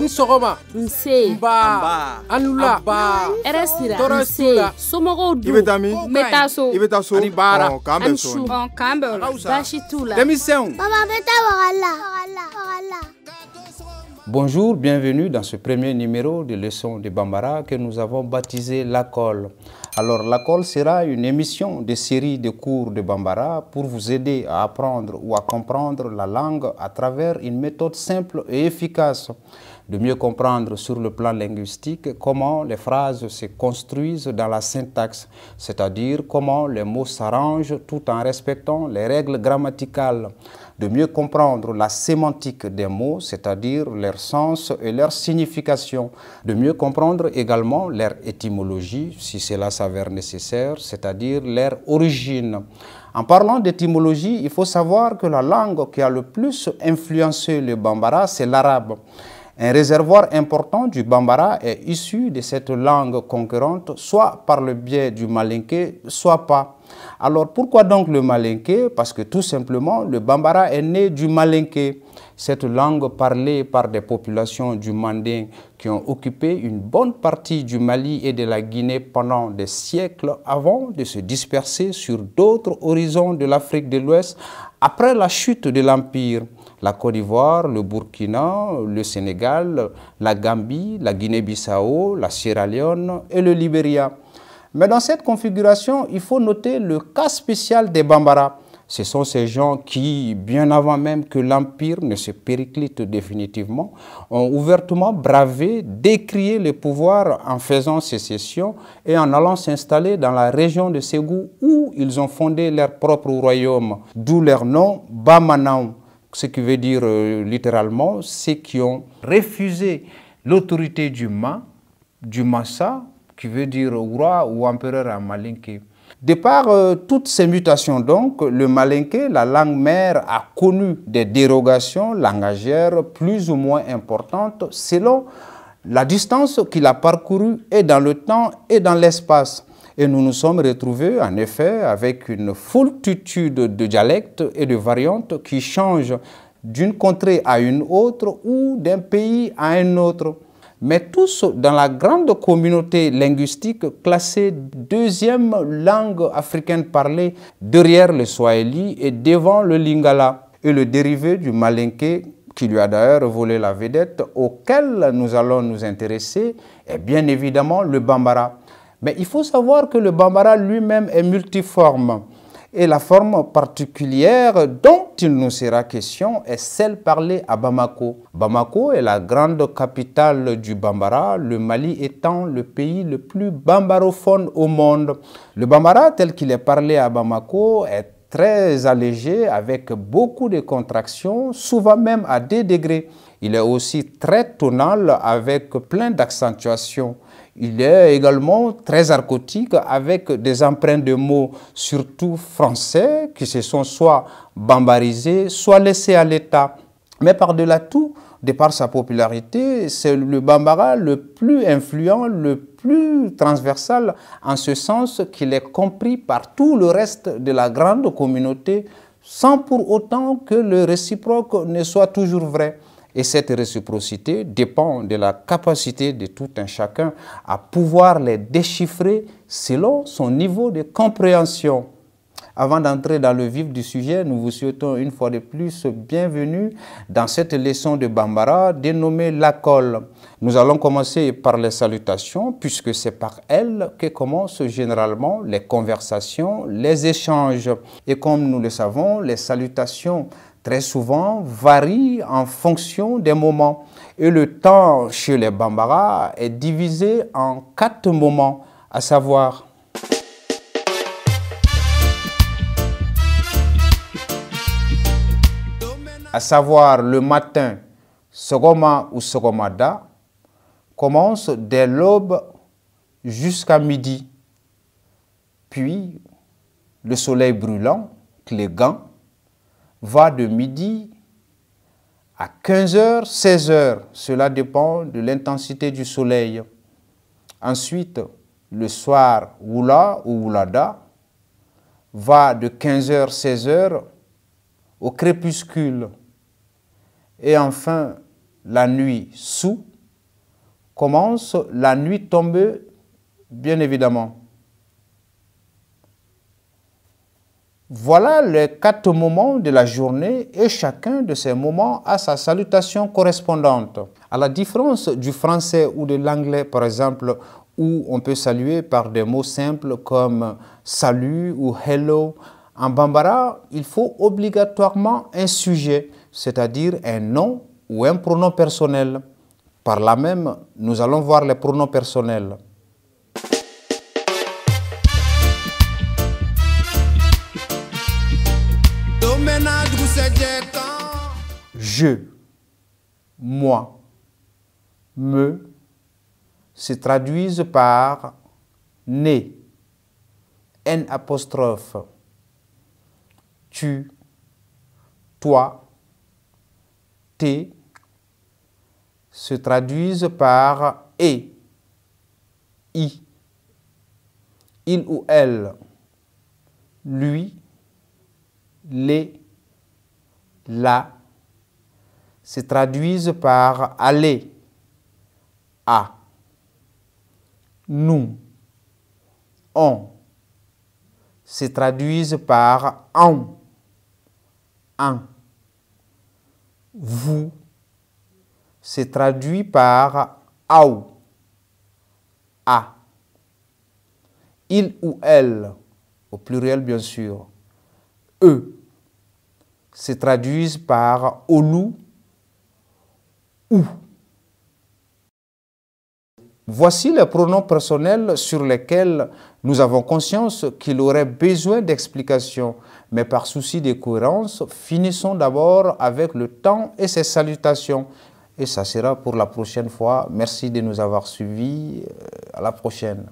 Sogoma. Nse. Mba. Anula. Ba. Eresira. Tora Nse. sula. Somɔgɔw dun. I bɛ taa min? N bɛ taa so. I bɛ taa so? Ani baara. K'an bɛn so. K'an bɛn o la. Baasi t'u la. Denmisɛnw. Papa, bɛ taa wagala. Bonjour, bienvenue dans ce premier numéro de leçon de Bambara que nous avons baptisé l'ACOL. Alors l'ACOL sera une émission de série de cours de Bambara pour vous aider à apprendre ou à comprendre la langue à travers une méthode simple et efficace. De mieux comprendre sur le plan linguistique comment les phrases se construisent dans la syntaxe, c'est-à-dire comment les mots s'arrangent tout en respectant les règles grammaticales. De mieux comprendre la sémantique des mots, c'est-à-dire leur sens et leur signification. De mieux comprendre également leur étymologie, si cela s'avère nécessaire, c'est-à-dire leur origine. En parlant d'étymologie, il faut savoir que la langue qui a le plus influencé le Bambara, c'est l'arabe. Un réservoir important du Bambara est issu de cette langue concurrente, soit par le biais du malinké, soit pas. Alors pourquoi donc le malinké? Parce que tout simplement, le Bambara est né du malinké. Cette langue parlée par des populations du Manding qui ont occupé une bonne partie du Mali et de la Guinée pendant des siècles avant de se disperser sur d'autres horizons de l'Afrique de l'Ouest après la chute de l'Empire. La Côte d'Ivoire, le Burkina, le Sénégal, la Gambie, la Guinée-Bissau, la Sierra Leone et le Libéria. Mais dans cette configuration, il faut noter le cas spécial des Bambara. Ce sont ces gens qui, bien avant même que l'Empire ne se périclite définitivement, ont ouvertement bravé, décrié le pouvoir en faisant sécession et en allant s'installer dans la région de Ségou où ils ont fondé leur propre royaume, d'où leur nom Bamanaou. Ce qui veut dire littéralement ceux qui ont refusé l'autorité du Massa, qui veut dire roi ou empereur en malinké. De par toutes ces mutations donc, le malinké, la langue mère, a connu des dérogations langagières plus ou moins importantes selon la distance qu'il a parcourue et dans le temps et dans l'espace. Et nous nous sommes retrouvés, en effet, avec une foultitude de dialectes et de variantes qui changent d'une contrée à une autre ou d'un pays à un autre. Mais tous dans la grande communauté linguistique classée deuxième langue africaine parlée derrière le Swahili et devant le Lingala et le dérivé du malinké qui lui a d'ailleurs volé la vedette auquel nous allons nous intéresser est bien évidemment le Bambara. Mais il faut savoir que le Bambara lui-même est multiforme. Et la forme particulière dont il nous sera question est celle parlée à Bamako. Bamako est la grande capitale du Bambara, le Mali étant le pays le plus bambarophone au monde. Le Bambara tel qu'il est parlé à Bamako est très allégé avec beaucoup de contractions, souvent même à 2 degrés. Il est aussi très tonal avec plein d'accentuations. Il est également très archotique avec des empreintes de mots, surtout français, qui se sont soit bambarisés, soit laissés à l'état. Mais par-delà tout, de par sa popularité, c'est le Bambara le plus influent, le plus transversal, en ce sens qu'il est compris par tout le reste de la grande communauté, sans pour autant que le réciproque ne soit toujours vrai. Et cette réciprocité dépend de la capacité de tout un chacun à pouvoir les déchiffrer selon son niveau de compréhension. Avant d'entrer dans le vif du sujet, nous vous souhaitons une fois de plus bienvenue dans cette leçon de Bambara dénommée l'ACOL. Nous allons commencer par les salutations puisque c'est par elles que commencent généralement les conversations, les échanges. Et comme nous le savons, les salutations très souvent varient en fonction des moments. Et le temps chez les Bambara est divisé en 4 moments, à savoir le matin, Sogoma ou Sogomada, commence dès l'aube jusqu'à midi. Puis, le soleil brûlant, Clégan, va de midi à 15h, 16h. Cela dépend de l'intensité du soleil. Ensuite, le soir, Wula ou Wulada, va de 15h, 16h au crépuscule. Et enfin, la nuit sous, commence la nuit tombée, bien évidemment. Voilà les 4 moments de la journée et chacun de ces moments a sa salutation correspondante. À la différence du français ou de l'anglais, par exemple, où on peut saluer par des mots simples comme salut ou hello, en bambara, il faut obligatoirement un sujet, c'est-à-dire un nom ou un pronom personnel. Par là même, nous allons voir les pronoms personnels. Je, moi, me se traduisent par né, N apostrophe, tu, toi, t'es, se traduisent par et, i, il ou elle, lui, les, la, se traduisent par aller, à, nous, on, se traduisent par en, vous, se traduit par au, à, il ou elle, au pluriel bien sûr, eux, se traduisent par olu, ou. Voici les pronoms personnels sur lesquels nous avons conscience qu'il aurait besoin d'explications, mais par souci de cohérence, finissons d'abord avec le temps et ses salutations. Et ça sera pour la prochaine fois. Merci de nous avoir suivis. À la prochaine.